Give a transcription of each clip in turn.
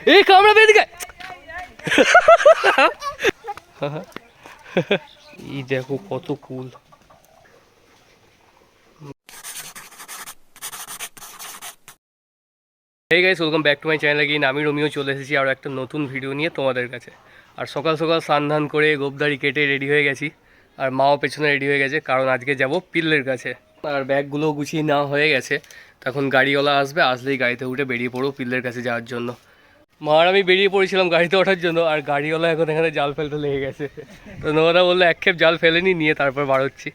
এই কামড়া বেদিকে এই দেখো কত cool. Hey guys, welcome back to my channel again. আমি রোমিও চলে এসেছি আরও একটা নতুন ভিডিও নিয়ে তোমাদের কাছে। আর সকাল সকাল স্নান ধান করে গোবদাড়ি কেটে রেডি হয়ে গেছি, আর মাও পেছনে রেডি হয়ে গেছে, কারণ আজকে যাব পিল্লের কাছে। আর ব্যাগগুলো গুছিয়ে নেওয়া হয়ে গেছে, তখন গাড়িওয়ালা আসবে, আসলেই গাড়িতে উঠে বেরিয়ে পড়বো পিল্লের কাছে যাওয়ার জন্য। মা আর আমি বেরিয়ে পড়েছিলাম গাড়িতে ওঠার জন্য, আর গাড়িওয়ালা এখন এখানে জাল ফেলতে লেগে গেছে। তো নোরা বললো এক খেপ জাল ফেলেনি, নিয়ে তারপর বাড়াচ্ছি।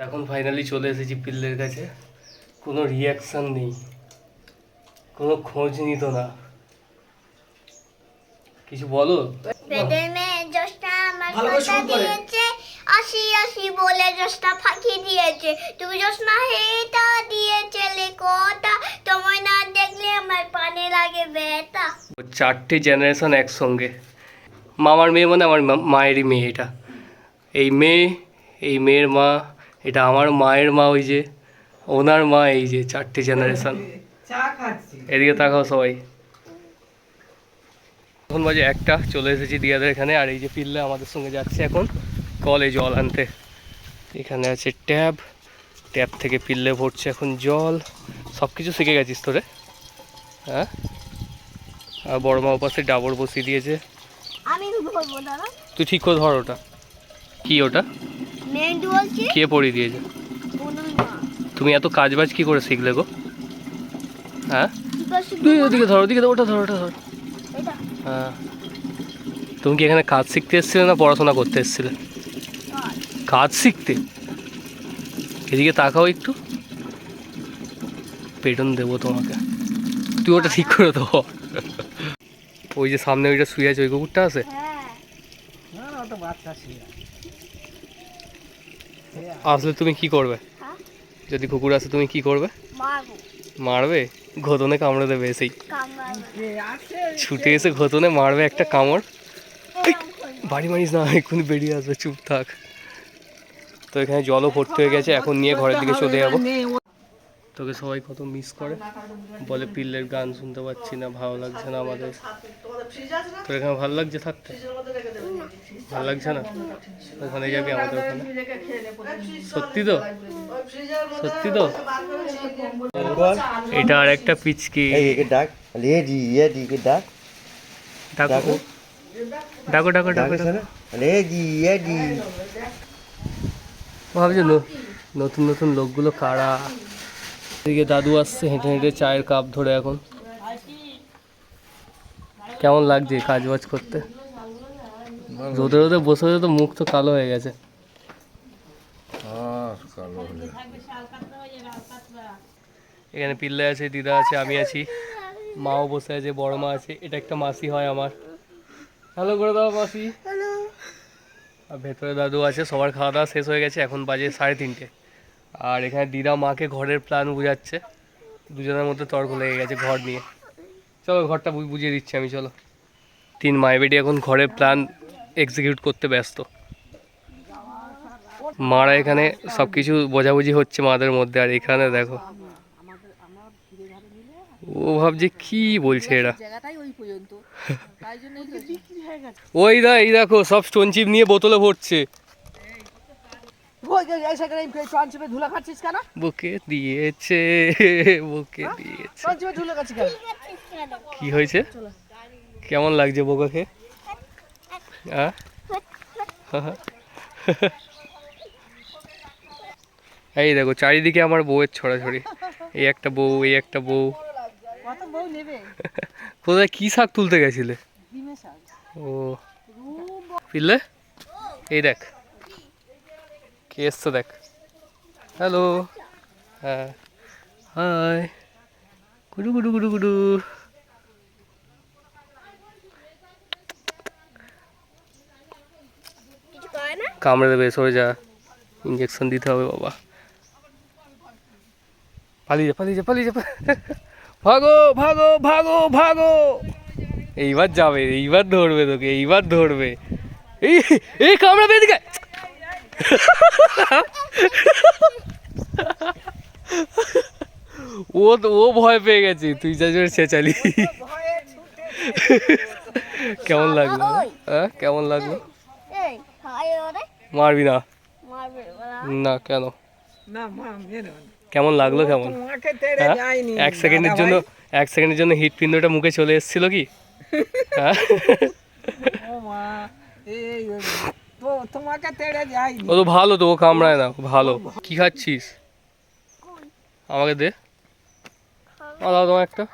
এখন ফাইনালি চলে এসেছি পিল্লের কাছে। কোনো রিয়াকশন নেই, কোনো খোঁজ নিত না, কিছু বলো। পেটের মেয়ে জোসনা আমার কথা দিয়েছে, আসি আসি বলে জোসনা ফাঁকি দিয়েছে। তুমি জোসনা হেটা দিয়েছে কথা, তোমায় না দেখলে আমার পানে লাগে ব্যথা। চারটে জেনারেশন একসঙ্গে। মামার মেয়ে মানে আমার মায়েরই মেয়ে এটা। এই মেয়ে, এই মেয়ের মা, এটা আমার মায়ের মা, ওই যে ওনার মা, এই যে চারটে জেনারেশন। এদিকে তাকাও সবাই। এখন বাজে একটা, চলে এসেছি দিয়াদের এখানে। আর এই যে পিল্লে আমাদের সঙ্গে যাচ্ছে এখন কলে জল আনতে। এখানে আছে ট্যাব, ট্যাব থেকে পিল্লে ভরছে এখন জল। সব কিছু শিখে গেছিস তোরে, হ্যাঁ? আর বড় মা ওপাশে ডাবর বসিয়ে দিয়েছে। আমি বলবো দাদা, তুই ঠিক করে ধর। ওটা কি? ওটা নেন্ডু বলছি, কে পড়িয়ে দিয়েছে? তুমি এত কাজবাজ কি করে শিখলে গো? হ্যাঁ, তুই ওদিকে ধর, ওদিকে ওটা ধর, ওটা ধর। হ্যাঁ, তুমি কি এখানে কাজ শিখতে এসেছিলে না পড়াশোনা করতে এসেছিলে? কাজ শিখতে। এদিকে তাকাও একটু, পেটন দেবো তোমাকে। তুই ওটা ঠিক করে দেবো। ওই যে সামনে ওইটা শুয়ে আছে, ওই কুকুরটা আছে। আসলে তুমি কি করবে যদি কুকুর আসে? তুমি কি করবে? মারবে? ঘোতনে কামড়ে দেবে এসেই, ছুটে এসে ঘোতনে মারবে একটা কামড়। বাড়ি মারিস না, এক্ষুনি বেরিয়ে আসবে, চুপ থাক। তো এখানে জলও ভর্তি হয়ে গেছে, এখন নিয়ে ঘরের দিকে চলে যাবো। তোকে সবাই কত মিস করে, বলে পিল্লের গান শুনতে পাচ্ছি না, ভালো লাগছে না আমাদের। তোর এখানে ভালো লাগছে থাকতে? ভালো লাগছে না? ওখানে যাবি আমাদের ওখানে? সত্যি তো? সত্যি তো? এটা আর একটা পিচকি। ডাকো ডাকো ডাকো ডাকো। ভাবছি নতুন নতুন লোকগুলো কারা। এদিকে দাদু আসছে হেঁটে হেঁটে, চায়ের কাপ ধরে। এখন কেমন লাগছে কাজ বাজ করতে? রোদে রোদে বসে বসে তো মুখ তো কালো হয়ে গেছে। এখানে পিল্লে আছে, দিদা আছে, আমি আছি, মাও বসে আছে, বড় মা আছে। এটা একটা মাসি হয় আমার। হ্যালো করে দাও মাসি। আর ভেতরে দাদু আছে। সবার খাওয়া দাওয়া শেষ হয়ে গেছে, এখন বাজে 3:30। আর এখানে দিদা মাকে ঘরের প্ল্যান বুঝাচ্ছে। দুজনের মধ্যে তর্ক লেগে গেছে ঘর নিয়ে। চলো ঘরটা বুঝিয়ে দিচ্ছি আমি, চলো। তিন মাই বেটি এখন ঘরের প্ল্যান এক্সিকিউট করতে ব্যস্ত। মারা এখানে সব কিছু বোঝাবুঝি হচ্ছে মাদের মধ্যে। আর এখানে দেখো, ও ভাবছে কি বলছে এরা। ওই এই দেখো, সব স্টোন চিপ নিয়ে বোতলে ভরছে। বুকে দিয়েছে, বুকে দিয়েছে। কি হয়েছে? কেমন লাগছে বোকাকে? এই দেখো চারিদিকে আমার বউয়ের ছড়াছড়ি। এই একটা বউ, এই একটা বউ। কোথায় কি শাক তুলতে গেছিলে? ও পিল্লে, এই দেখ কে এসছে, দেখ। হ্যালো, হ্যাঁ, হাই, গুডু গুডু গুডু গুডু। কিছু করে না। কামড়ে দেবে, সরে যা, ইঞ্জেকশন দিতে হবে বাবা। পালিয়ে যা, পালিয়ে যা, পালিয়ে যা, ভাগো ভাগো ভাগো ভাগো। এইবার যাবে, এইবার ধরবে তোকে, এইবার ধরবে। এই এই কামড়াবে, এদিকে ও তো ও ভয় পেয়ে গেছে, তুই যা জোরে চেঁচালি। কেমন লাগলো? হ্যাঁ কেমন লাগলো? এই হাই ওরে মারবি না? মারবে বাবা। না কেন? না মা মেরে না। কেমন লাগলো কেমন? তোমাকে তেড়ে হ্যাঁ? যায়নি এক সেকেন্ডের জন্য, এক সেকেন্ডের জন্য হৃৎপিণ্ডটা মুখে চলে এসেছিল কি? হ্যাঁ ও মা এই তো তোমাকে তেড়ে যায়নি। ও তো ভালো তো, ও কামড়ায় না, ভালো। কি খাচ্ছিস? আমাকে দে, দাও তোমার একটা।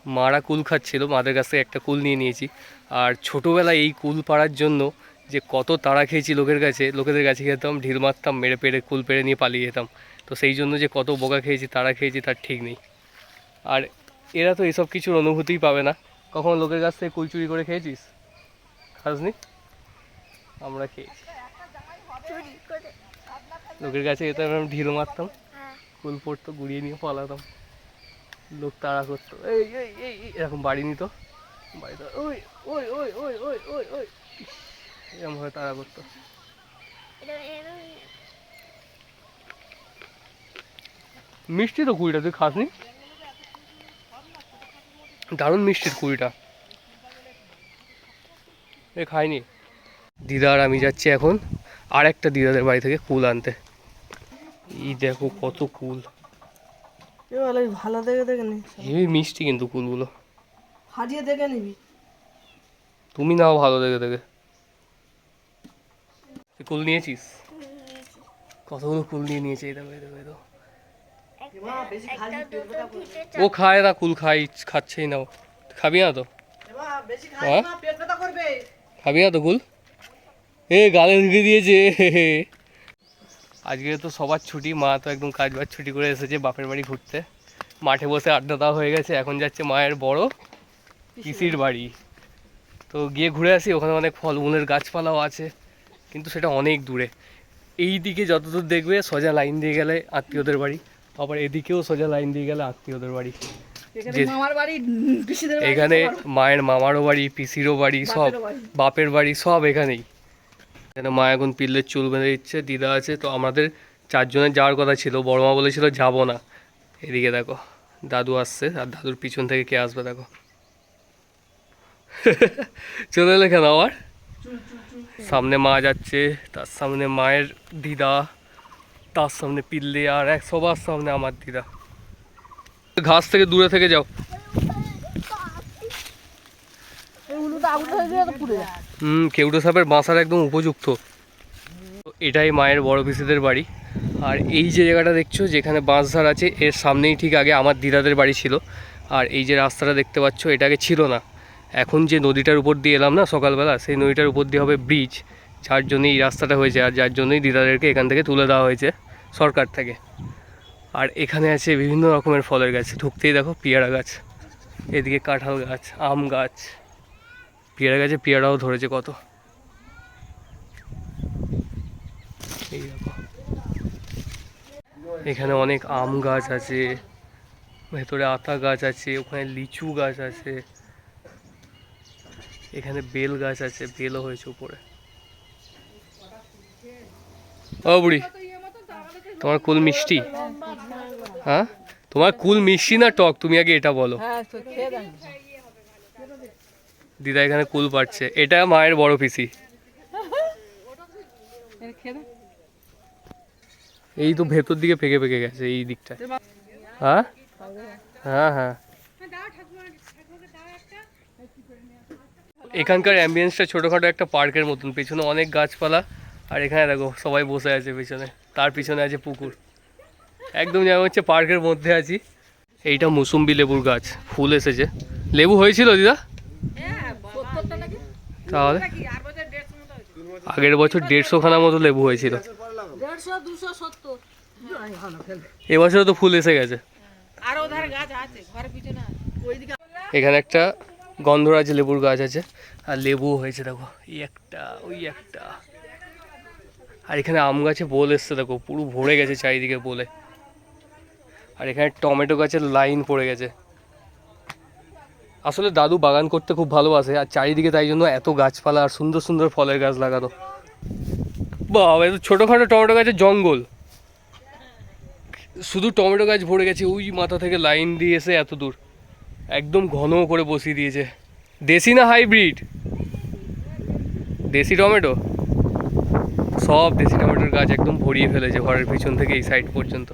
মারা কুল খাচ্ছিল, মাদের কাছ থেকে একটা কুল নিয়ে নিয়েছি। আর ছোটোবেলায় এই কুল পাড়ার জন্য যে কত তাড়া খেয়েছি লোকের কাছে, লোকেদের কাছে খেতাম, ঢিল মারতাম, মেরে পেড়ে কুল পেড়ে নিয়ে পালিয়ে যেতাম। তো সেই জন্য যে কত বোকা খেয়েছি, তাড়া খেয়েছি তার ঠিক নেই। আর এরা তো এসব কিছুর অনুভূতিই পাবে না। কখনো লোকের কাছ থেকে কুল চুরি করে খেয়েছিস? খাসনি? আমরা খেয়েছি, চুরি করে লোকের কাছে যেতাম, এরকম ঢিল মারতাম, হ্যাঁ কুল পড়তো, গুড়িয়ে নিয়ে পালাতাম, লোক তাড়া করতো, এই এই এই এই, এরকম বাড়ি নিত, বাড়িতে ওই ওই ওই ওই ওই ওই ওই এরকম ভাবে তাড়া করতো। এটা এটা মিষ্টি তো কুড়িটা, তুই খাসনি? দারুণ মিষ্টির কুড়িটা, এ খাইনি। দিদা আর আমি যাচ্ছি এখন আর একটা দিদাদের বাড়ি থেকে কুল আনতে। এই দেখো কত কুল, ভালো দেখে দেখে নি, হেবি মিষ্টি কিন্তু কুলগুলো। হাজিয়ে দেখে নিবি। তুমি নাও ভালো দেখে দেখে। তুই কুল নিয়েছিস? কতগুলো কুল নিয়ে নিয়েছে, এই দেখো এই দেখো এই দেখো। একটা দুটো তিনটে ও খায় না কুল, খাচ্ছেই না ও। খাবি না তো? বেশি হ্যাঁ? না, পেট ব্যথা করবে। খাবি না তো কুল? এ গালে ঢুকে দিয়েছে। আজকে তো সবার ছুটি, মা তো একদম কাজ বাজ ছুটি করে এসেছে বাপের বাড়ি ঘুরতে। মাঠে বসে আড্ডা দেওয়া হয়ে গেছে, এখন যাচ্ছে মায়ের বড় পিসির বাড়ি। তো গিয়ে ঘুরে আসি, ওখানে অনেক ফলমূলের গাছপালাও আছে, কিন্তু সেটা অনেক দূরে। এই দিকে যতদূর দেখবে সোজা লাইন দিয়ে গেলে আত্মীয়দের বাড়ি, আবার এদিকেও সোজা লাইন দিয়ে গেলে আত্মীয়দের বাড়ি। এখানে যে- মামার বাড়ি, পিসিদের বাড়ি, এখানে সবার মায়ের মামারও বাড়ি, পিসিরও বাড়ি, সব বাপেরও বাড়ি। বাপের বাড়ি সব এখানেই। এখানে মা এখন পিল্লের চুল বেঁধে দিচ্ছে, দিদা আছে। তো আমাদের চারজনের যাওয়ার কথা ছিল, বড় মা বলেছিল যাবো না। এদিকে দেখো দাদু আসছে, আর দাদুর পিছন থেকে কে আসবে দেখো। চলে এলে কেন আবার? সামনে মা যাচ্ছে, তার সামনে মায়ের দিদা, তার সামনে পিল্লে, আর এক সবার সামনে আমার দিদা। ঘাস থেকে দূরে থেকে যাও। কেউটো সাপের বাসার একদম উপযুক্ত। এটাই মায়ের বড় পিসিদের বাড়ি। আর এই যে জায়গাটা দেখছো যেখানে বাঁশঝাড় আছে, এর সামনেই ঠিক আগে আমার দিদাদের বাড়ি ছিল। আর এই যে রাস্তাটা দেখতে পাচ্ছ, এটা আগে ছিল না। এখন যে নদীটার উপর দিয়ে এলাম না সকালবেলা, সেই নদীটার উপর দিয়ে হবে ব্রিজ, যার জন্যই এই রাস্তাটা হয়েছে, আর যার জন্যই দিদাদেরকে এখান থেকে তুলে দেওয়া হয়েছে সরকার থেকে। আর এখানে আছে বিভিন্ন রকমের ফলের গাছ, ঢুকতেই দেখো পেয়ারা গাছ, এদিকে কাঁঠাল গাছ, আম গাছ, পেয়ারা গাছে পেয়ারাও ধরেছে কত। এই দেখো এখানে অনেক আম গাছ আছে, ভেতরে আতা গাছ আছে, ওখানে লিচু গাছ আছে, এখানে বেল গাছ আছে, বেলও হয়েছে উপরে। ও বুড়ি, তোমার কুল মিষ্টি? হ্যাঁ, তোমার কুল মিষ্টি না টক, তুমি আগে এটা বলো। হ্যাঁ তো খেয়ে দেন। দিদা এখানে কুল পাচ্ছে, এটা মায়ের বড় পিসি। খেয়ে দেন। এই তো ভেতর দিকে পেকে পেকে গেছে এই দিকটা। হ্যাঁ হ্যাঁ হ্যাঁ, এখানকার অ্যাম্বিয়েন্সটা ছোটোখাটো একটা পার্কের মতন, পেছনে অনেক গাছপালা, আর এখানে দেখো সবাই বসে আছে পেছনে, তার পিছনে আছে পুকুর, একদম যেমন হচ্ছে পার্কের মধ্যে আছি। এইটা মুসুম্বি লেবুর গাছ, ফুল এসেছে। লেবু হয়েছিল দিদা? তাহলে আগের বছর 150 খানা মতো লেবু হয়েছিল, 150 270 এবছরও তো ফুল এসে গেছে। আর ওধার গাছ আছে ঘরের পিছনে, ওইদিকে এখানে একটা গন্ধরাজ লেবুর গাছ আছে, আর লেবু হয়েছে দেখো, এই একটা ওই একটা। আর এখানে আম গাছে বোল এসছে দেখো, পুরো ভরে গেছে চারিদিকে বোলে। আর এখানে টমেটো গাছের লাইন পড়ে গেছে। আসলে দাদু বাগান করতে খুব ভালোবাসে, আর চারিদিকে তাই জন্য এত গাছপালা আর সুন্দর সুন্দর ফলের গাছ লাগানো। বাবা, এত ছোটোখাটো টমেটো গাছের জঙ্গল, শুধু টমেটো গাছ ভরে গেছে। ওই মাথা থেকে লাইন দিয়ে এসে এত দূর একদম ঘন করে বসিয়ে দিয়েছে। দেশি না হাইব্রিড? দেশি টমেটো, সব দেশি টমেটোর গাছ একদম ভরিয়ে ফেলেছে ঘরের পিছন থেকে এই সাইড পর্যন্ত।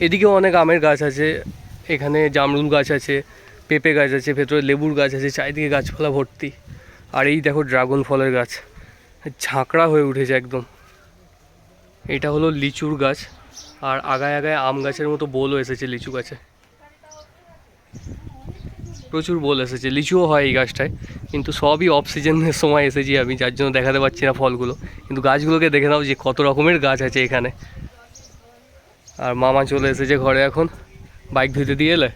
এদিকেও অনেক আমের গাছ আছে, এখানে জামরুল গাছ আছে, পেঁপে গাছ আছে, ভেতরে লেবুর গাছ আছে, চারিদিকে গাছপালা ভর্তি। আর এই দেখো ড্রাগন ফলের গাছ, ঝাঁকড়া হয়ে উঠেছে একদম। এটা হলো লিচুর গাছ, আর আগায় আগায় আম গাছের মতো বোলও এসেছে লিচু গাছে, প্রচুর বোল এসেছে। লিচুও হয় এই গাছটায়, কিন্তু সবই অফ সিজনের সময় এসেছি আমি, যার জন্য দেখাতে পারছি না ফলগুলো। কিন্তু গাছগুলোকে দেখে নাও যে কত রকমের গাছ আছে এখানে। আর মামা চলে এসেছে ঘরে এখন, বাইক ধুতে দিয়ে এলে।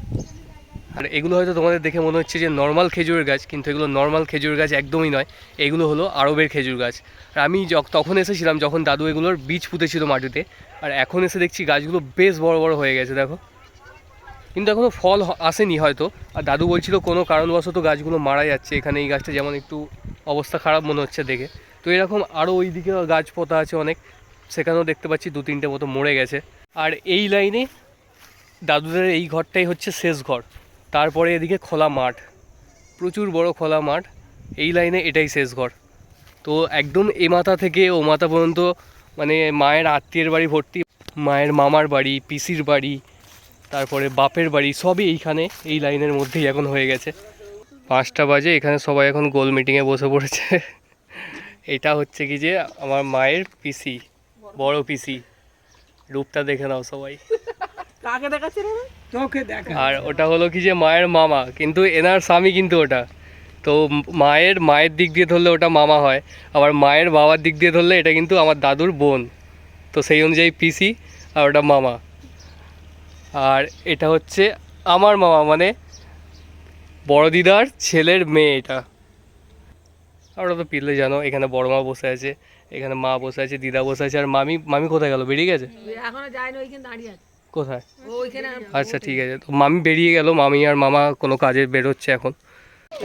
আর এগুলো হয়তো তোমাদের দেখে মনে হচ্ছে যে নর্মাল খেজুরের গাছ, কিন্তু এগুলো নর্মাল খেজুরের গাছ একদমই নয়, এগুলো হলো আরবের খেজুর গাছ। আর আমি তখন এসেছিলাম যখন দাদু এগুলোর বীজ পুঁতেছিল মাটিতে, আর এখন এসে দেখছি গাছগুলো বেশ বড় বড় হয়ে গেছে দেখো, কিন্তু এখনও ফল আসেনি হয়তো। আর দাদু বলছিল কোনো কারণবশত গাছগুলো মারা যাচ্ছে এখানে, এই গাছটা যেমন একটু অবস্থা খারাপ মনে হচ্ছে দেখে। তো এরকম আরও ওই দিকে গাছ পোতা আছে অনেক, সেখানেও দেখতে পাচ্ছি 2-3টে মতো মরে গেছে। আর এই লাইনে দাদুদের এই ঘরটাই হচ্ছে শেষ ঘর, তারপরে এদিকে খোলা মাঠ, প্রচুর বড় খোলা মাঠ, এই লাইনে এটাই শেষ ঘর। তো একদম এ মাথা থেকে ও মাথা পর্যন্ত মানে মায়ের আত্মীয়ের বাড়ি ভর্তি, মায়ের মামার বাড়ি, পিসির বাড়ি, তারপরে বাপের বাড়ি, সবই এইখানে এই লাইনের মধ্যেই এখন হয়ে গেছে। 5টা বাজে, এখানে সবাই এখন গোল মিটিংয়ে বসে পড়েছে। এটা হচ্ছে কি যে আমার মায়ের পিসি, বড় পিসি, রূপটা দেখে নাও সবাই। কাকে দেখাচ্ছে রে? তোকে দেখা। আর ওটা হলো কি যে মায়ের মামা, কিন্তু এনার স্বামী কিন্তু ওটা। তো মায়ের দিক দিয়ে ধরলে ওটা মামা হয়, আবার মায়ের বাবার দিক দিয়ে ধরলে এটা কিন্তু আমার দাদুর বোন। তো সেই অনুযায়ী পিসি, আর ওটা মামা। আর এটা হচ্ছে আমার মামা, মানে বড় দিদার ছেলের মেয়ে এটা। আর ওটা তো পিলে জানো, এখানে বড় মা বসে আছে, এখানে মা বসে আছে, দিদা বসে আছে। আর মামি কোথায় গেল? বেরিয়ে গেছে? এখনো যায়নি, ওইখানে দাঁড়িয়ে আছে। কোথায়? ওইখানে। আচ্ছা ঠিক আছে, তো মামি বেরিয়ে গেল, মামি আর মামা কোনো কাজে বেরোচ্ছে এখন।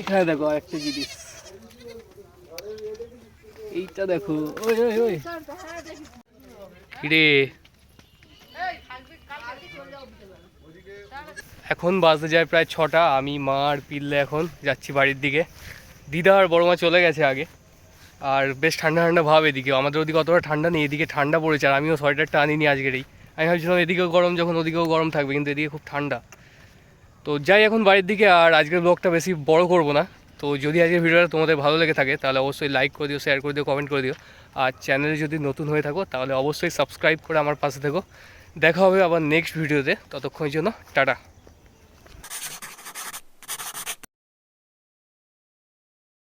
এখানে দেখো আরেকটা জিনিস, এইটা দেখো, ওই ওই ওই রে। এখন বাজতে যায় প্রায় 6টা, আমি মা আর পিল্লে এখন যাচ্ছি বাড়ির দিকে। দিদা আর বড় মা চলে গেছে আগে। আর বেশ ঠান্ডা ঠান্ডা ভাব এদিকে, আমাদের ওদিকে অতটা ঠান্ডা নেই, এদিকে ঠান্ডা পড়েছে। আর আমিও সোয়েটারটা আনিনি আজকেরই, আমি ভাবছিলাম এদিকেও গরম যখন ওদিকেও গরম থাকবে, কিন্তু এদিকে খুব ঠান্ডা। তো যাই এখন বাড়ির দিকে, আর আজকের ব্লগটা বেশি বড় করব না। তো যদি আজকের ভিডিওটা তোমাদের ভালো লেগে থাকে তাহলে অবশ্যই লাইক করে দিও, শেয়ার করে দিও, কমেন্ট করে দিও। আর চ্যানেলে যদি নতুন হয়ে থাকো তাহলে অবশ্যই সাবস্ক্রাইব করে আমার পাশে থেকো। দেখা হবে আবার নেক্সট ভিডিওতে, ততক্ষণের জন্য টাটা।